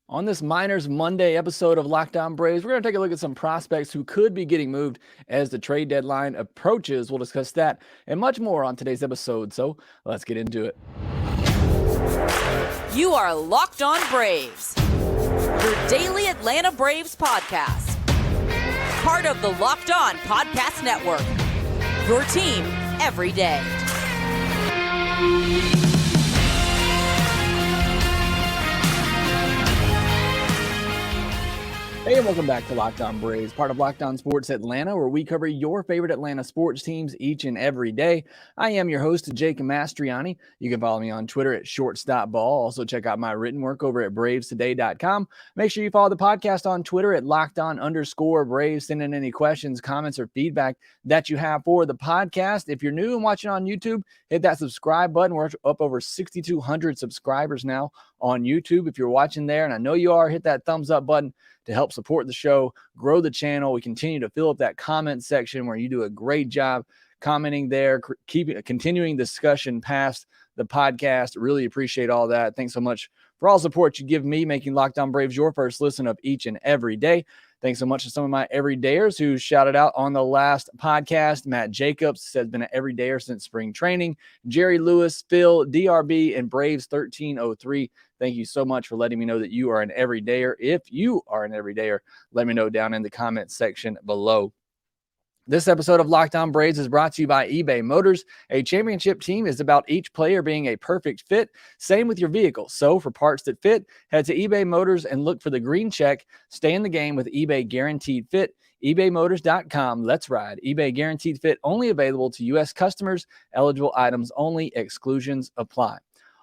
On this Miners Monday episode of Locked On Braves, we're going to take a look at some prospects who could be getting moved as the trade deadline approaches. We'll discuss that and much more on today's episode. So let's get into it. You are Locked On Braves, your daily Atlanta Braves podcast. Part of the Locked On Podcast Network, your team every day. Hey, and welcome back to Locked On Braves, part of Locked On Sports Atlanta, where we cover your favorite Atlanta sports teams each and every day. I am your host, Jake Mastriani. You can follow me on Twitter at shortstopball. Also, check out my written work over at bravestoday.com. Make sure you follow the podcast on Twitter at LockedOn_Braves. Send in any questions, comments, or feedback that you have for the podcast. If you're new and watching on YouTube, hit that subscribe button. We're up over 6,200 subscribers now on YouTube. If you're watching there, and I know you are, hit that thumbs up button to help support the show, grow the channel. We continue to fill up that comment section where you do a great job commenting there, continuing discussion past the podcast. Really appreciate all that. Thanks so much for all support you give me, making Locked On Braves your first listen of each and every day. Thanks so much to some of my everydayers who shouted out on the last podcast. Matt Jacobs has been an everydayer since spring training. Jerry Lewis, Phil, DRB, and Braves 1303. Thank you so much for letting me know that you are an everydayer. If you are an everydayer, let me know down in the comments section below. This episode of Locked On Braves is brought to you by eBay Motors. A championship team is about each player being a perfect fit. Same with your vehicle. So for parts that fit, head to eBay Motors and look for the green check. Stay in the game with eBay Guaranteed Fit. ebaymotors.com. Let's ride. eBay Guaranteed Fit only available to U.S. customers. Eligible items only. Exclusions apply.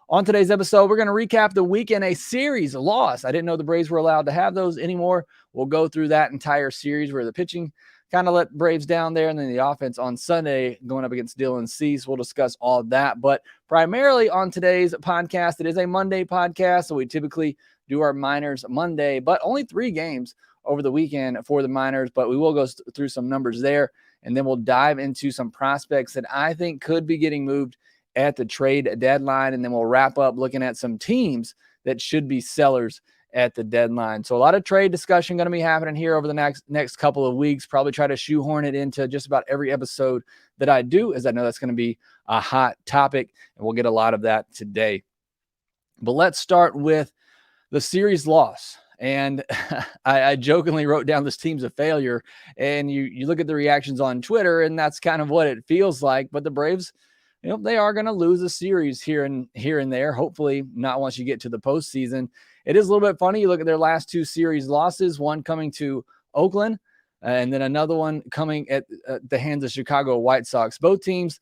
On today's episode, we're going to recap the week in a series loss. I didn't know the Braves were allowed to have those anymore. We'll go through that entire series where the pitching kind of let Braves down there, and then the offense on Sunday going up against Dylan Cease. We'll discuss all of that, but primarily on today's podcast, it is a Monday podcast, so we typically do our Miners Monday, but only 3 games over the weekend for the Miners, but we will go through some numbers there, and then we'll dive into some prospects that I think could be getting moved at the trade deadline, and then we'll wrap up looking at some teams that should be sellers at the deadline. So a lot of trade discussion going to be happening here over the next couple of weeks. Probably try to shoehorn it into just about every episode that I do, as I know that's going to be a hot topic, and we'll get a lot of that today. But let's start with the series loss. And I jokingly wrote down this team's a failure, and you look at the reactions on Twitter, and that's kind of what it feels like. But the Braves, they are going to lose a series here and there. Hopefully not once you get to the postseason. It is a little bit funny. You look at their last 2 series losses, one coming to Oakland and then another one coming at the hands of Chicago White Sox. Both teams,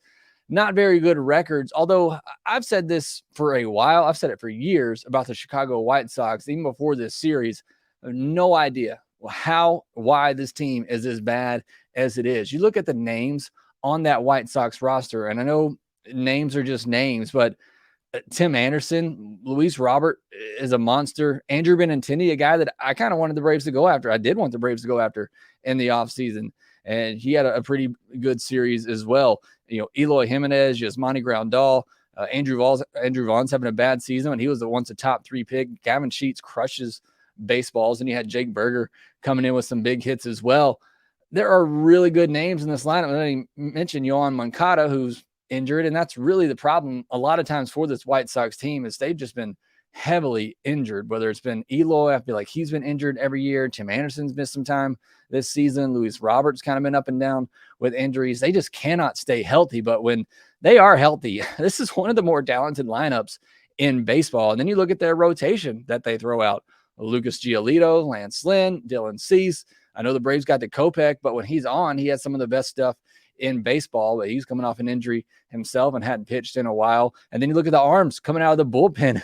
not very good records. Although I've said this for a while. I've said it for years about the Chicago White Sox, even before this series. No idea why this team is as bad as it is. You look at the names on that White Sox roster, and I know names are just names, but Tim Anderson, Luis Robert is a monster. Andrew Benintendi, a guy that I kind of wanted the Braves to go after. I did want the Braves to go after in the offseason, and he had a pretty good series as well. Eloy Jimenez, Yasmani Grandal, Andrew Vaughn's having a bad season, and he was once a top 3 pick. Gavin Sheets crushes baseballs, and you had Jake Berger coming in with some big hits as well. There are really good names in this lineup. I didn't mention Yohan Moncada, who's injured, and that's really the problem a lot of times for this White Sox team is they've just been heavily injured, whether it's been Eloy, I feel like he's been injured every year. Tim Anderson's missed some time this season. Luis Roberts kind of been up and down with injuries. They just cannot stay healthy, but when they are healthy, this is one of the more talented lineups in baseball. And then you look at their rotation that they throw out. Lucas Giolito, Lance Lynn, Dylan Cease. I know the Braves got the Kopech, but when he's on, he has some of the best stuff in baseball, but he's coming off an injury himself and hadn't pitched in a while. And then you look at the arms coming out of the bullpen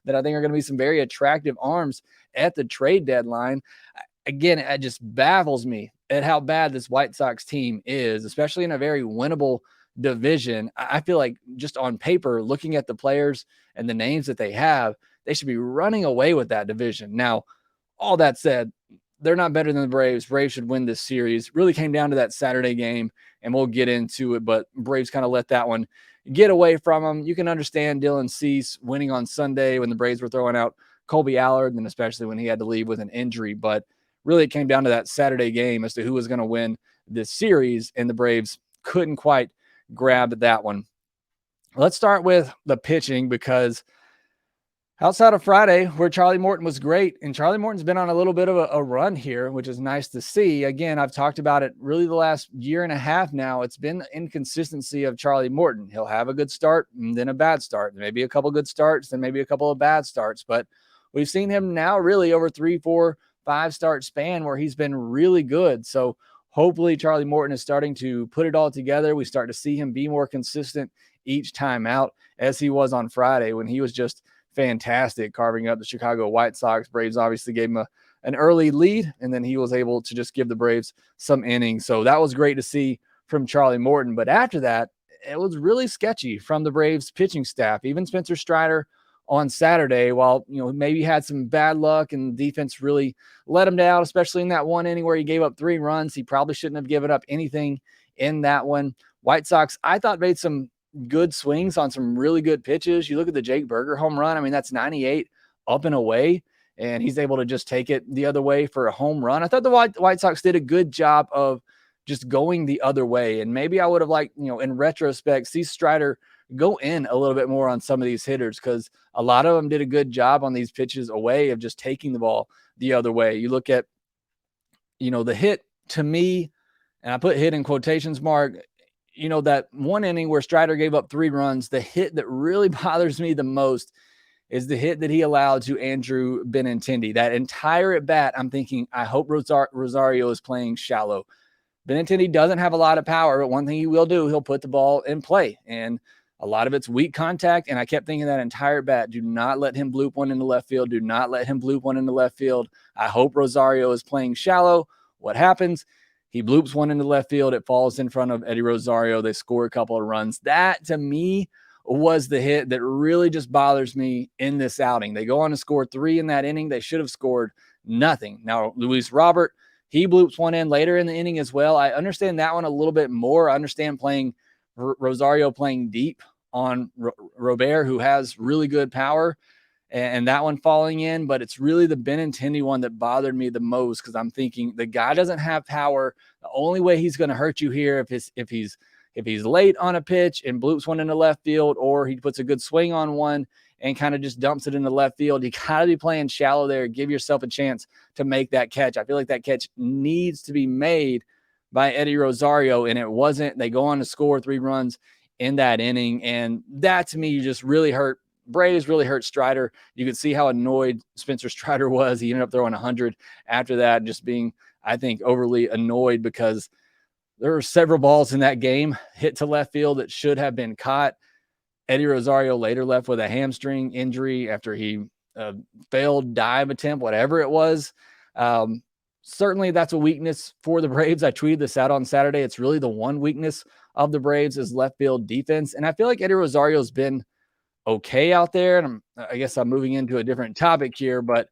that I think are going to be some very attractive arms at the trade deadline. Again, it just baffles me at how bad this White Sox team is, especially in a very winnable division. I feel like just on paper, looking at the players and the names that they have, they should be running away with that division. Now, all that said, they're not better than the Braves. Braves should win this series. Really came down to that Saturday game, and we'll get into it, but Braves kind of let that one get away from them. You can understand Dylan Cease winning on Sunday when the Braves were throwing out Colby Allard, and especially when he had to leave with an injury. But really it came down to that Saturday game as to who was going to win this series, and the Braves couldn't quite grab that one. Let's start with the pitching, because outside of Friday, where Charlie Morton was great, and Charlie Morton's been on a little bit of a run here, which is nice to see. Again, I've talked about it really the last year and a half now. It's been the inconsistency of Charlie Morton. He'll have a good start and then a bad start, maybe a couple good starts, then maybe a couple of bad starts. But we've seen him now really over 3, 4, 5 start span where he's been really good. So hopefully Charlie Morton is starting to put it all together. We start to see him be more consistent each time out, as he was on Friday when he was just fantastic, carving up the Chicago White Sox. Braves obviously gave him an early lead, and then he was able to just give the Braves some innings. So that was great to see from Charlie Morton. But after that, it was really sketchy from the Braves pitching staff. Even Spencer Strider on Saturday, while maybe had some bad luck and defense really let him down, especially in that one inning where he gave up 3 runs. He probably shouldn't have given up anything in that one. White Sox, I thought, made some good swings on some really good pitches. You look at the Jake Berger home run. I mean, that's 98 up and away, and he's able to just take it the other way for a home run. I thought the White Sox did a good job of just going the other way. And maybe I would have liked, in retrospect, see Strider go in a little bit more on some of these hitters, because a lot of them did a good job on these pitches away of just taking the ball the other way. You look at, the hit to me, and I put hit in quotations mark, that one inning where Strider gave up 3 runs, the hit that really bothers me the most is the hit that he allowed to Andrew Benintendi. That entire at bat, I'm thinking, I hope Rosario is playing shallow. Benintendi doesn't have a lot of power, but one thing he will do, he'll put the ball in play. And a lot of it's weak contact. And I kept thinking that entire bat, do not let him bloop one into left field. Do not let him bloop one into left field. I hope Rosario is playing shallow. What happens? He bloops one into left field. It falls in front of Eddie Rosario. They score a couple of runs. That, to me, was the hit that really just bothers me in this outing. They go on to score 3 in that inning. They should have scored nothing. Now, Luis Robert, he bloops one in later in the inning as well. I understand that one a little bit more. I understand Rosario playing deep on Robert, who has really good power, and that one falling in. But it's really the Benintendi one that bothered me the most, because I'm thinking the guy doesn't have power. The only way he's going to hurt you here if he's late on a pitch and bloops one into left field, or he puts a good swing on one and kind of just dumps it into left field. You got to be playing shallow there. Give yourself a chance to make that catch. I feel like that catch needs to be made by Eddie Rosario, and it wasn't. They go on to score 3 runs in that inning, and that, to me, just really hurt. Braves really hurt Strider. You could see how annoyed Spencer Strider was. He ended up throwing 100 after that, just being, I think, overly annoyed, because there were several balls in that game hit to left field that should have been caught. Eddie Rosario later left with a hamstring injury after he failed dive attempt, whatever it was. Certainly that's a weakness for the Braves. I tweeted this out on Saturday. It's really the one weakness of the Braves is left field defense. And I feel like Eddie Rosario's been okay out there. And I guess I'm moving into a different topic here, but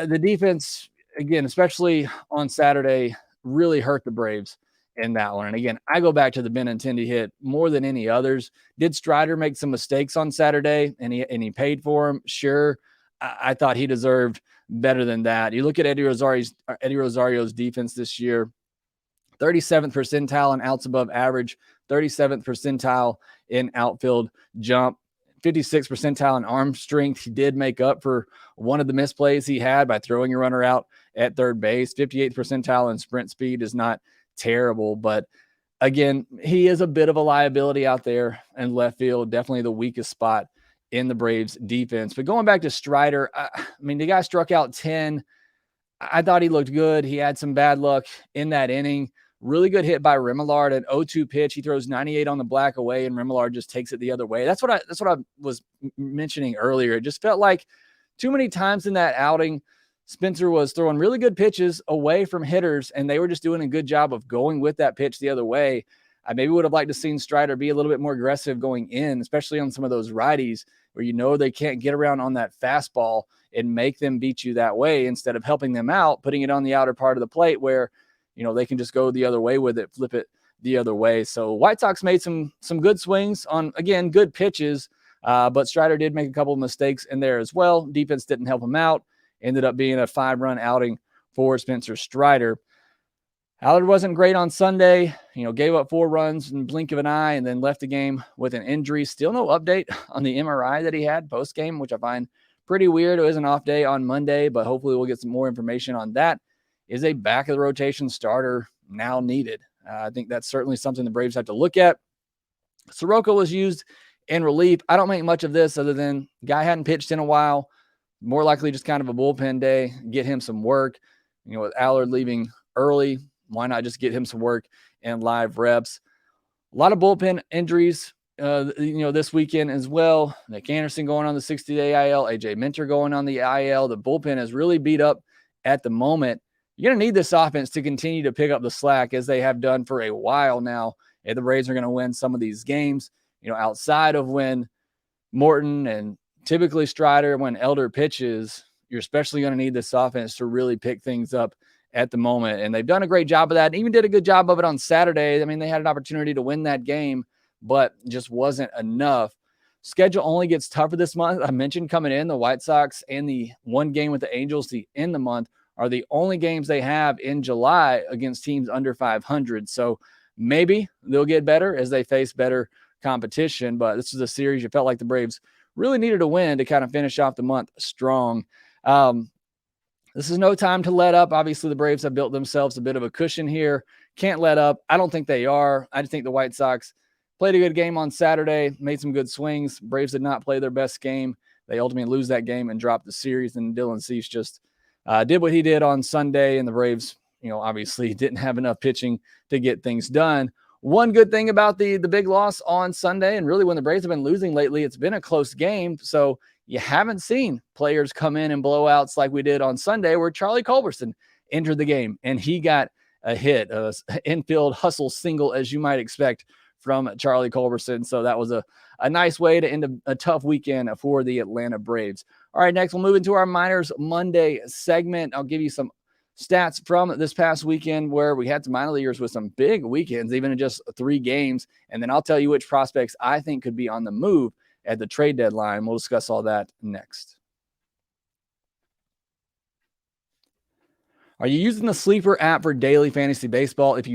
the defense, again, especially on Saturday, really hurt the Braves in that one. And again, I go back to the Benintendi hit more than any others. Did Strider make some mistakes on Saturday and he paid for them? Sure. I thought he deserved better than that. You look at Eddie Rosario's defense this year, 37th percentile in outs above average, 37th percentile in outfield jump, 56th percentile in arm strength. He did make up for one of the misplays he had by throwing a runner out at third base. 58th percentile in sprint speed is not terrible, but again, he is a bit of a liability out there in left field, definitely the weakest spot in the Braves defense. But going back to Strider, I mean, the guy struck out 10. I thought he looked good. He had some bad luck in that inning. Really good hit by Remillard, an 0-2 pitch. He throws 98 on the black away, and Remillard just takes it the other way. That's what I was mentioning earlier. It just felt like too many times in that outing, Spencer was throwing really good pitches away from hitters, and they were just doing a good job of going with that pitch the other way. I maybe would have liked to seen Strider be a little bit more aggressive going in, especially on some of those righties where they can't get around on that fastball and make them beat you that way, instead of helping them out, putting it on the outer part of the plate where they can just go the other way with it, flip it the other way. So White Sox made some good swings on, again, good pitches. But Strider did make a couple of mistakes in there as well. Defense didn't help him out. Ended up being a 5-run outing for Spencer Strider. Allard wasn't great on Sunday, gave up 4 runs in the blink of an eye and then left the game with an injury. Still no update on the MRI that he had post-game, which I find pretty weird. It was an off day on Monday, but hopefully we'll get some more information on that. Is a back-of-the-rotation starter now needed? I think that's certainly something the Braves have to look at. Soroka was used in relief. I don't make much of this other than guy hadn't pitched in a while. More likely just kind of a bullpen day, get him some work. With Allard leaving early, why not just get him some work and live reps? A lot of bullpen injuries, this weekend as well. Nick Anderson going on the 60-day IL, AJ Minter going on the IL. The bullpen is really beat up at the moment. You're going to need this offense to continue to pick up the slack as they have done for a while now. If the Braves are going to win some of these games, outside of when Morton and typically Strider, when Elder pitches, you're especially going to need this offense to really pick things up at the moment. And they've done a great job of that, and even did a good job of it on Saturday. I mean, they had an opportunity to win that game, but just wasn't enough. Schedule only gets tougher this month. I mentioned coming in, the White Sox and the one game with the Angels to end the month are the only games they have in July against teams under 500. So maybe they'll get better as they face better competition, but this is a series you felt like the Braves really needed a win to kind of finish off the month strong. This is no time to let up. Obviously, the Braves have built themselves a bit of a cushion here. Can't let up. I don't think they are. I just think the White Sox played a good game on Saturday, made some good swings. Braves did not play their best game. They ultimately lose that game and drop the series, and Dylan Cease just did what he did on Sunday, and the Braves, obviously didn't have enough pitching to get things done. One good thing about the big loss on Sunday, and really when the Braves have been losing lately, it's been a close game, so you haven't seen players come in and blowouts like we did on Sunday, where Charlie Culberson entered the game, and he got a hit, an infield hustle single, as you might expect from Charlie Culberson. So that was a nice way to end a tough weekend for the Atlanta Braves. All right, next we'll move into our Minors Monday segment. I'll give you some stats from this past weekend where we had some minor leaguers with some big weekends, even in just 3 games. And then I'll tell you which prospects I think could be on the move at the trade deadline. We'll discuss all that next. Are you using the Sleeper app for daily fantasy baseball? If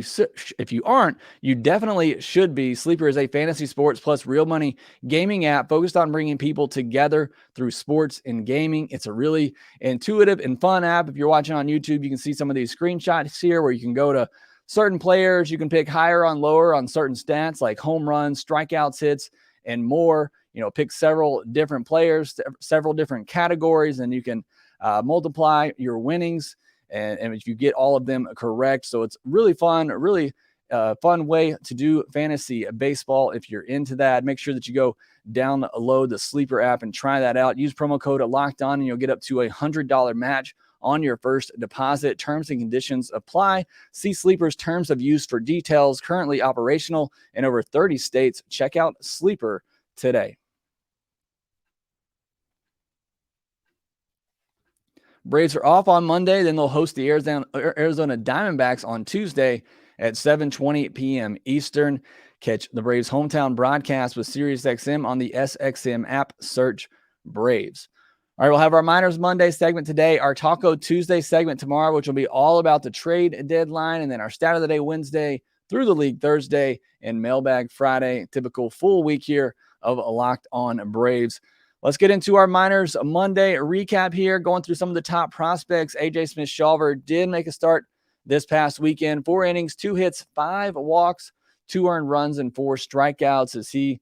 you aren't, you definitely should be. Sleeper is a fantasy sports plus real money gaming app focused on bringing people together through sports and gaming. It's a really intuitive and fun app. If you're watching on YouTube, you can see some of these screenshots here where you can go to certain players. You can pick higher on lower on certain stats like home runs, strikeouts, hits, and more. Pick several different players, several different categories, and you can multiply your winnings. And if you get all of them correct. So it's really fun, really fun way to do fantasy baseball. If you're into that, make sure that you go download the Sleeper app and try that out. Use promo code LOCKEDON and you'll get up to $100 match on your first deposit. Terms and conditions apply. See Sleeper's terms of use for details. Currently operational in over 30 states. Check out Sleeper today. Braves are off on Monday. Then they'll host the Arizona Diamondbacks on Tuesday at 7:20 p.m. Eastern. Catch the Braves hometown broadcast with SiriusXM on the SXM app. Search Braves. All right, we'll have our Minors Monday segment today, our Taco Tuesday segment tomorrow, which will be all about the trade deadline, and then our Stat of the Day Wednesday through the league Thursday and Mailbag Friday. Typical full week here of Locked On Braves. Let's get into our Minors Monday recap here, going through some of the top prospects. AJ Smith-Shawver did make a start this past weekend. 4 innings, 2 hits, 5 walks, 2 earned runs, and 4 strikeouts as he,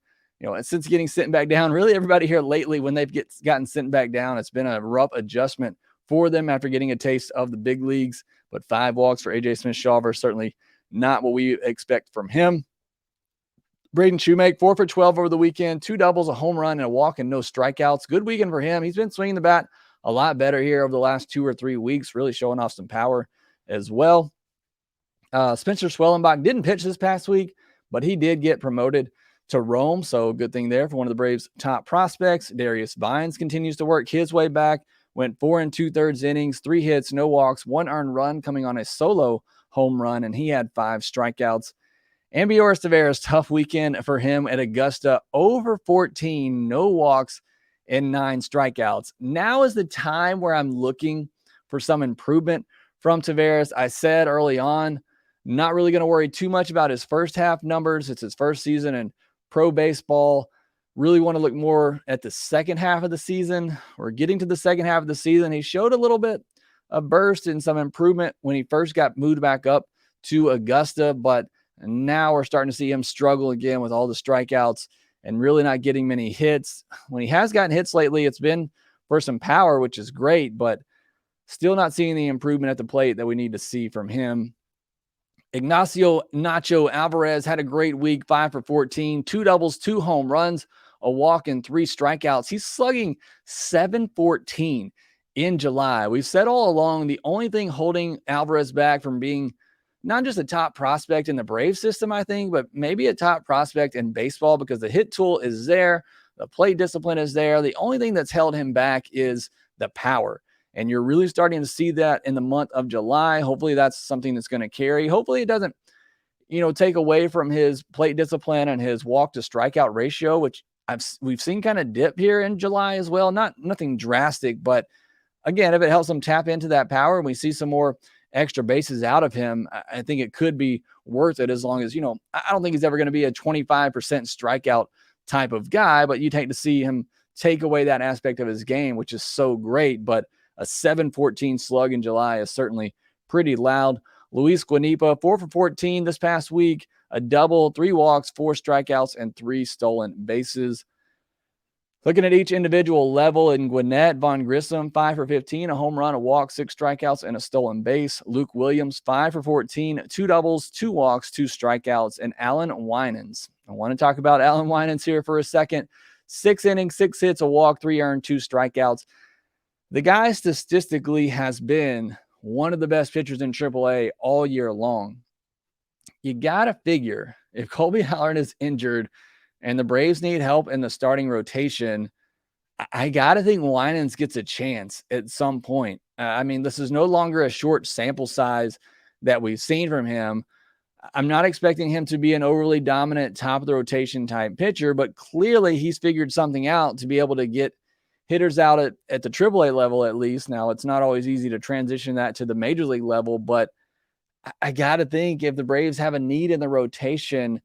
since getting sent back down, really everybody here lately, when they've gotten sent back down, it's been a rough adjustment for them after getting a taste of the big leagues. But 5 walks for AJ Smith-Shawver, certainly not what we expect from him. Braden Shoemake, 4 for 12 over the weekend, 2 doubles, a home run, and a walk, and no strikeouts. Good weekend for him. He's been swinging the bat a lot better here over the last 2 or 3 weeks, really showing off some power as well. Spencer Swellenbach didn't pitch this past week, but he did get promoted to Rome, so good thing there for one of the Braves' top prospects. Darius Vines continues to work his way back, went 4 2/3 innings, 3 hits, no walks, 1 earned run, coming on a solo home run, and he had 5 strikeouts. Ambiorus Tavares, tough weekend for him at Augusta. Over 14, no walks and 9 strikeouts. Now is the time where I'm looking for some improvement from Tavares. I said early on, not really going to worry too much about his first half numbers. It's his first season in pro baseball. Really want to look more at the second half of the season. We're getting to the second half of the season. He showed a little bit of burst and some improvement when he first got moved back up to Augusta, but now we're starting to see him struggle again with all the strikeouts and really not getting many hits. When he has gotten hits lately, it's been for some power, which is great, but still not seeing the improvement at the plate that we need to see from him. Ignacio Nacho Alvarez had a great week, 5 for 14, 2 doubles, 2 home runs, a walk, and 3 strikeouts. He's slugging .714 in July. We've said all along the only thing holding Alvarez back from being not just a top prospect in the Braves system, I think, but maybe a top prospect in baseball, because the hit tool is there, the plate discipline is there. The only thing that's held him back is the power. And you're really starting to see that in the month of July. Hopefully that's something that's going to carry. Hopefully it doesn't, take away from his plate discipline and his walk to strikeout ratio, which we've seen kind of dip here in July as well. Nothing drastic, but again, if it helps him tap into that power and we see some more extra bases out of him, I think it could be worth it, as long as, I don't think he's ever going to be a 25% strikeout type of guy, but you'd hate to see him take away that aspect of his game, which is so great. But a .714 slug in July is certainly pretty loud. Luis Guanipa, 4 for 14 this past week, a double, 3 walks, 4 strikeouts, and 3 stolen bases. Looking at each individual level, in Gwinnett, Von Grissom, 5 for 15, a home run, a walk, 6 strikeouts, and a stolen base. Luke Williams, 5 for 14, 2 doubles, 2 walks, 2 strikeouts. And Alan Winans. I want to talk about Alan Winans here for a second. 6 innings, 6 hits, a walk, 3 earned, 2 strikeouts. The guy statistically has been one of the best pitchers in AAA all year long. You got to figure if Colby Halloran is injured and the Braves need help in the starting rotation, I got to think Winans gets a chance at some point. This is no longer a short sample size that we've seen from him. I'm not expecting him to be an overly dominant top of the rotation type pitcher, but clearly he's figured something out to be able to get hitters out at the AAA level, at least. Now, it's not always easy to transition that to the major league level, but I got to think if the Braves have a need in the rotation,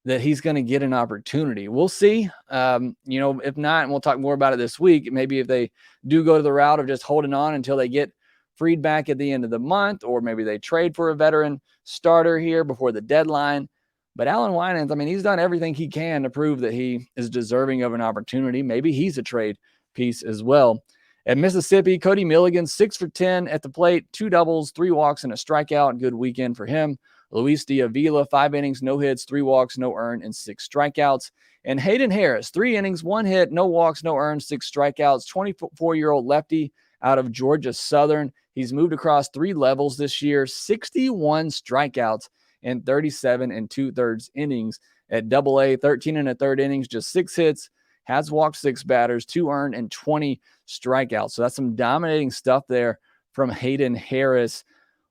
that he's going to get an opportunity. We'll see. If not, and we'll talk more about it this week, maybe if they do go to the route of just holding on until they get freed back at the end of the month, or maybe they trade for a veteran starter here before the deadline. But Alan Winans, he's done everything he can to prove that he is deserving of an opportunity. Maybe he's a trade piece as well. At Mississippi, Cody Milligan, 6 for 10 at the plate, 2 doubles, 3 walks, and a strikeout. Good weekend for him. Luis Diavila, 5 innings, no hits, 3 walks, no earned, and 6 strikeouts. And Hayden Harris, 3 innings, 1 hit, no walks, no earned, 6 strikeouts. 24-year-old lefty out of Georgia Southern. He's moved across 3 levels this year, 61 strikeouts in 37 2/3 innings. At Double-A, 13 1/3 innings, just 6 hits, has walked 6 batters, 2 earned, and 20 strikeouts. So that's some dominating stuff there from Hayden Harris.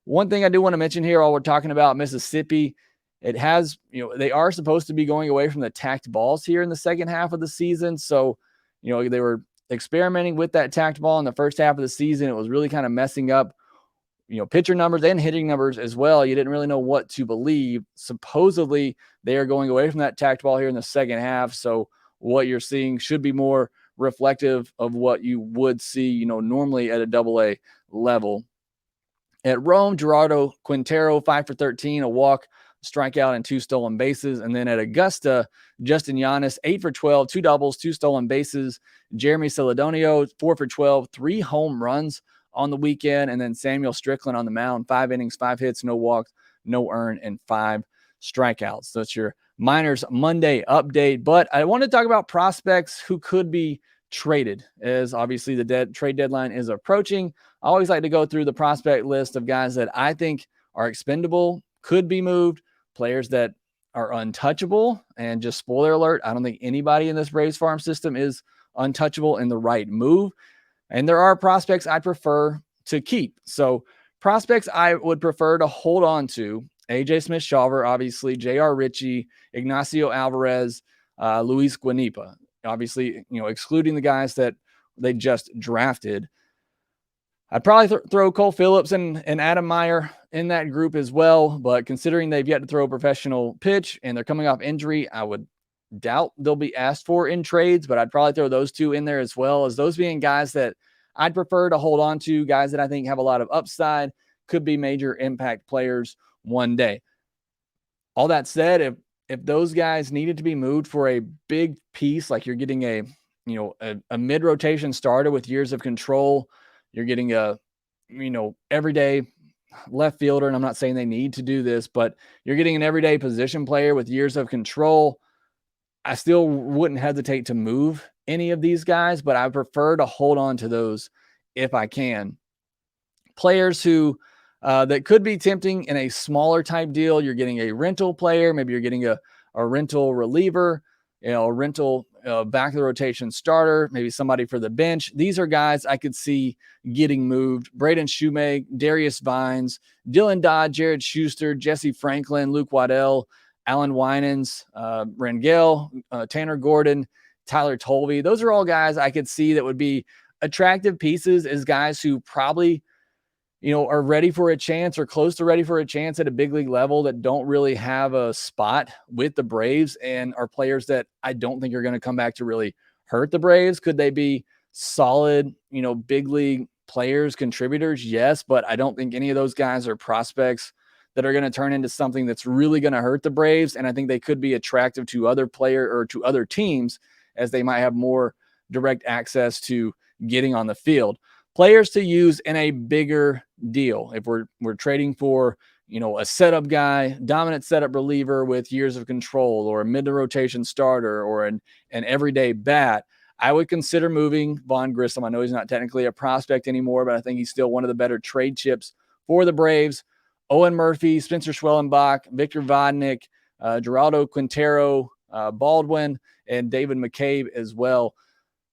One thing I do want to mention here while we're talking about Mississippi, it has, they are supposed to be going away from the tacked balls here in the second half of the season. So, they were experimenting with that tacked ball in the first half of the season. It was really kind of messing up, pitcher numbers and hitting numbers as well. You didn't really know what to believe. Supposedly, they are going away from that tacked ball here in the second half. So what you're seeing should be more reflective of what you would see, normally at a Double-A level. At Rome, Gerardo Quintero, 5 for 13, a walk, strikeout, and 2 stolen bases. And then at Augusta, Justin Giannis, 8 for 12, 2 doubles, 2 stolen bases. Jeremy Celedonio, 4 for 12, 3 home runs on the weekend. And then Samuel Strickland on the mound, 5 innings, 5 hits, no walks, no earned, and 5 strikeouts. So that's your Miners Monday update. But I want to talk about prospects who could be traded, as obviously the trade deadline is approaching. I always like to go through the prospect list of guys that I think are expendable, could be moved, players that are untouchable. And just spoiler alert, I don't think anybody in this Braves farm system is untouchable in the right move. And there are prospects I prefer to keep. So prospects I would prefer to hold on to AJ Smith-Shawver, obviously, J.R. Ritchie, Ignacio Alvarez, Luis Guanipa. Obviously, excluding the guys that they just drafted. I'd probably throw Cole Phillips and Adam Meyer in that group as well, but considering they've yet to throw a professional pitch and they're coming off injury, I would doubt they'll be asked for in trades, but I'd probably throw those two in there as well, as those being guys that I'd prefer to hold on to, guys that I think have a lot of upside, could be major impact players one day. All that said, if those guys needed to be moved for a big piece, like you're getting a mid-rotation starter with years of control, you're getting a everyday left fielder, and I'm not saying they need to do this, but you're getting an everyday position player with years of control, I still wouldn't hesitate to move any of these guys, but I prefer to hold on to those if I can. Players who that could be tempting in a smaller type deal. You're getting a rental player, maybe you're getting a rental reliever, a rental back of the rotation starter, maybe somebody for the bench. These are guys I could see getting moved. Braden Shoemake, Darius Vines, Dylan Dodd, Jared Schuster, Jesse Franklin, Luke Waddell, Alan Winans, Rangel, Tanner Gordon, Tyler Tolvey. Those are all guys I could see that would be attractive pieces as guys who probably are ready for a chance or close to ready for a chance at a big league level that don't really have a spot with the Braves and are players that I don't think are going to come back to really hurt the Braves. Could they be solid, big league players, contributors? Yes, but I don't think any of those guys are prospects that are going to turn into something that's really going to hurt the Braves. And I think they could be attractive to other player or to other teams as they might have more direct access to getting on the field. Players to use in a bigger deal. If we're trading for, a setup guy, dominant setup reliever with years of control, or a mid-rotation starter, or an everyday bat, I would consider moving Vaughn Grissom. I know he's not technically a prospect anymore, but I think he's still one of the better trade chips for the Braves. Owen Murphy, Spencer Schwellenbach, Victor Vodnik, Geraldo Quintero, Baldwin, and David McCabe as well.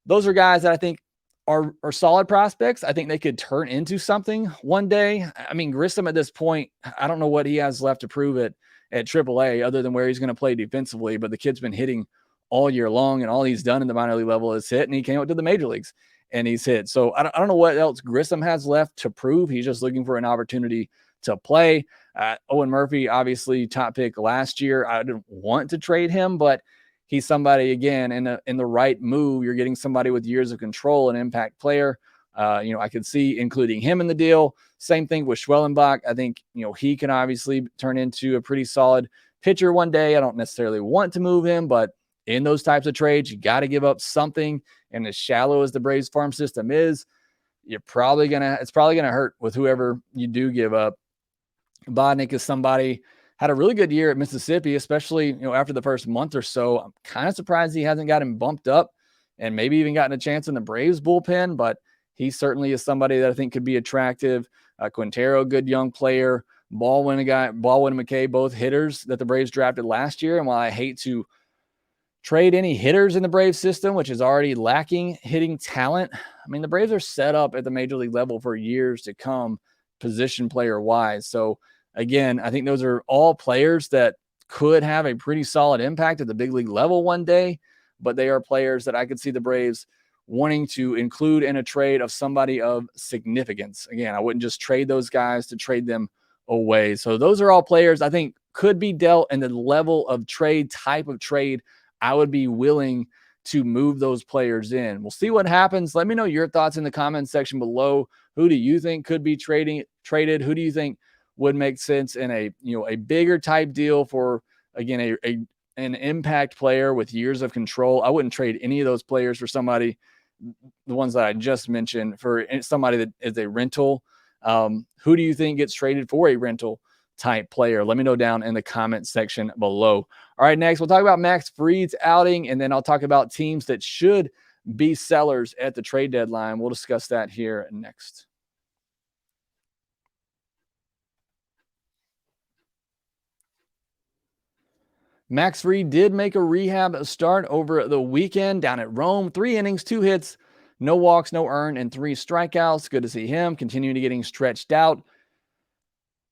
Those are guys that I think are solid prospects. I think they could turn into something one day. I mean, Grissom at this point, I don't know what he has left to prove at AAA other than where he's going to play defensively, but the kid's been hitting all year long, and all he's done in the minor league level is hit, and he came up to the major leagues and he's hit. So I don't know what else Grissom has left to prove. He's just looking for an opportunity to play. Owen Murphy, obviously top pick last year. I didn't want to trade him, but he's somebody, again, in the right move. You're getting somebody with years of control, an impact player. I could see including him in the deal. Same thing with Schwellenbach. I think, he can obviously turn into a pretty solid pitcher one day. I don't necessarily want to move him, but in those types of trades, you got to give up something. And as shallow as the Braves farm system is, it's probably going to hurt with whoever you do give up. Vodnik is somebody had a really good year at Mississippi, especially, after the first month or so. I'm kind of surprised he hasn't gotten bumped up and maybe even gotten a chance in the Braves bullpen, but he certainly is somebody that I think could be attractive. Quintero, good young player. Baldwin and McKay, both hitters that the Braves drafted last year. And while I hate to trade any hitters in the Braves system, which is already lacking hitting talent, I mean, the Braves are set up at the major league level for years to come, position player wise. So again, I think those are all players that could have a pretty solid impact at the big league level one day, but they are players that I could see the Braves wanting to include in a trade of somebody of significance. Again, I wouldn't just trade those guys to trade them away. So those are all players I think could be dealt in the level of trade, type of trade I would be willing to move those players in. We'll see what happens. Let me know your thoughts in the comments section below. Who do you think could be traded? Who do you think would make sense in a bigger type deal for, again, an impact player with years of control? I wouldn't trade any of those players for somebody, the ones that I just mentioned, for somebody that is a rental. Who do you think gets traded for a rental type player? Let me know down in the comment section below. All right, next we'll talk about Max Fried's outing, and then I'll talk about teams that should be sellers at the trade deadline. We'll discuss that here next. Max Fried did make a rehab start over the weekend down at Rome. 3 innings, 2 hits, no walks, no earned, and 3 strikeouts. Good to see him continuing to getting stretched out.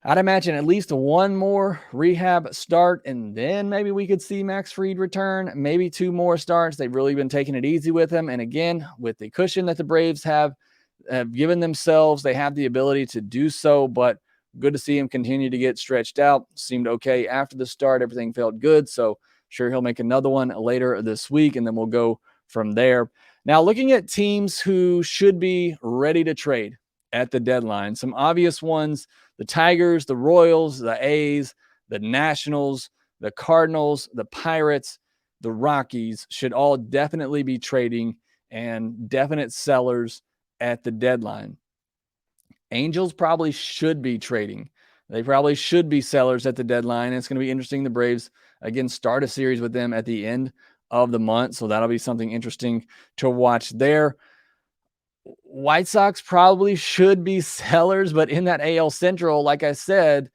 I'd imagine at least one more rehab start, and then maybe we could see Max Fried return. Maybe 2 more starts. They've really been taking it easy with him. And again, with the cushion that the Braves have given themselves, they have the ability to do so. But good to see him continue to get stretched out. Seemed okay after the start. Everything felt good. So sure, he'll make another one later this week, and then we'll go from there. Now, looking at teams who should be ready to trade at the deadline, some obvious ones: the Tigers, the Royals, the A's, the Nationals, the Cardinals, the Pirates, the Rockies should all definitely be trading and definite sellers at the deadline. Angels probably should be trading. They probably should be sellers at the deadline. It's going to be interesting. The Braves, again, start a series with them at the end of the month. So that'll be something interesting to watch there. White Sox probably should be sellers, but in that AL Central, like I said,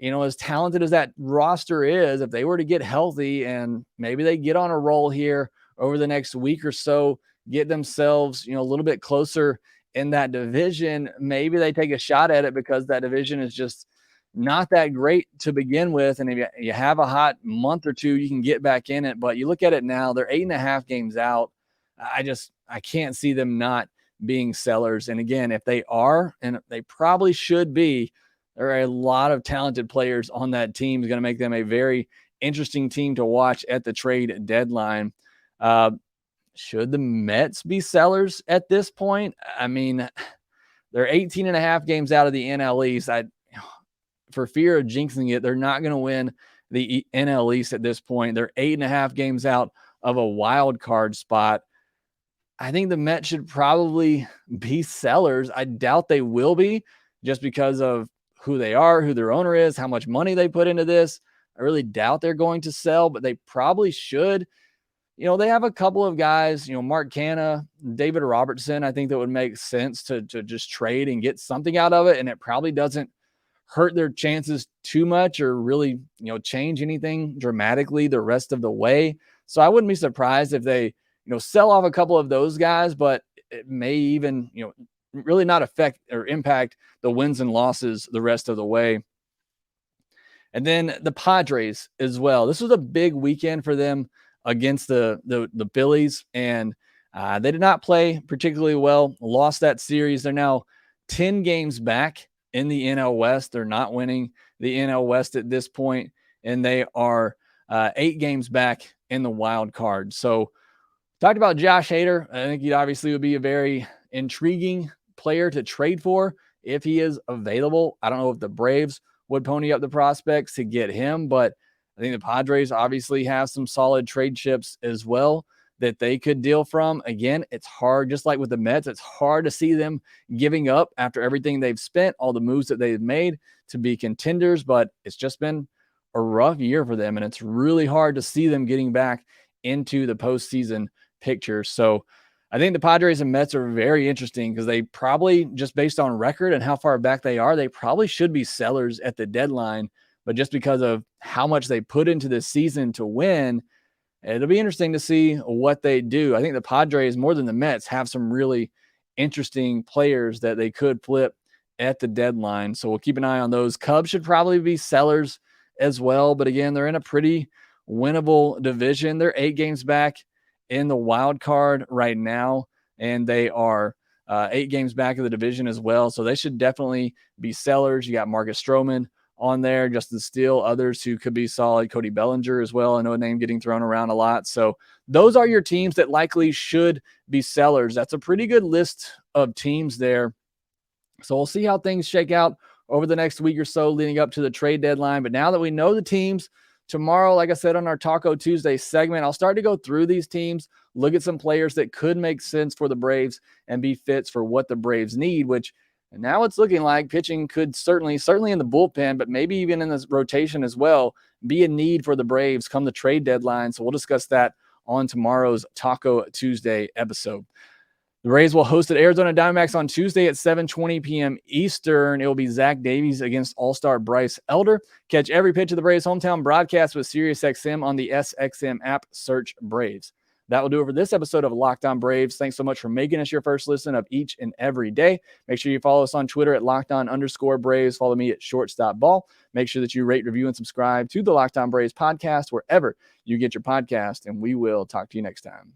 as talented as that roster is, if they were to get healthy and maybe they get on a roll here over the next week or so, get themselves, a little bit closer in that division, maybe they take a shot at it, because that division is just not that great to begin with. And if you have a hot month or two, you can get back in it. But you look at it now, they're 8.5 games out. I can't see them not being sellers. And again, if they are, and they probably should be, there are a lot of talented players on that team. Is going to make them a very interesting team to watch at the trade deadline. Should the Mets be sellers at this point? I mean, they're 18.5 games out of the NL East. For fear of jinxing it, they're not going to win the NL East at this point. They're 8.5 games out of a wild card spot. I think the Mets should probably be sellers. I doubt they will be, just because of who they are, who their owner is, how much money they put into this. I really doubt they're going to sell, but they probably should. They have a couple of guys, Mark Canha, David Robertson. I think that would make sense to just trade and get something out of it. And it probably doesn't hurt their chances too much or really, change anything dramatically the rest of the way. So I wouldn't be surprised if they, sell off a couple of those guys, but it may even, really not affect or impact the wins and losses the rest of the way. And then the Padres as well. This was a big weekend for them against the Phillies, and they did not play particularly well. Lost that series. They're now 10 games back in the NL West. They're not winning the NL West at this point, and they are 8 games back in the wild card. So talked about Josh Hader. I think he obviously would be a very intriguing player to trade for if he is available. I don't know if the Braves would pony up the prospects to get him, but I think the Padres obviously have some solid trade chips as well that they could deal from. Again, it's hard, just like with the Mets, it's hard to see them giving up after everything they've spent, all the moves that they've made to be contenders, but it's just been a rough year for them, and it's really hard to see them getting back into the postseason picture. So I think the Padres and Mets are very interesting, because they probably, just based on record and how far back they are, they probably should be sellers at the deadline. But just because of how much they put into this season to win, it'll be interesting to see what they do. I think the Padres, more than the Mets, have some really interesting players that they could flip at the deadline. So we'll keep an eye on those. Cubs should probably be sellers as well. But again, they're in a pretty winnable division. They're 8 games back in the wild card right now, and they are 8 games back of the division as well. So they should definitely be sellers. You got Marcus Stroman on there, Justin Steele, others who could be solid, Cody Bellinger as well. I know a name getting thrown around a lot. So those are your teams that likely should be sellers. That's a pretty good list of teams there. So we'll see how things shake out over the next week or so leading up to the trade deadline. But now that we know the teams, tomorrow, like I said, on our Taco Tuesday segment, I'll start to go through these teams, look at some players that could make sense for the Braves and be fits for what the Braves need, which now it's looking like pitching could certainly in the bullpen, but maybe even in this rotation as well, be a need for the Braves come the trade deadline. So we'll discuss that on tomorrow's Taco Tuesday episode. The Rays will host the Arizona Diamondbacks on Tuesday at 7:20 p.m. Eastern. It will be Zach Davies against All-Star Bryce Elder. Catch every pitch of the Braves hometown broadcast with SiriusXM on the SXM app. Search Braves. That will do it for this episode of Locked On Braves. Thanks so much for making us your first listen of each and every day. Make sure you follow us on Twitter at LockedOn_Braves. Follow me at Shortstop Ball. Make sure that you rate, review, and subscribe to the Locked On Braves podcast wherever you get your podcast, and we will talk to you next time.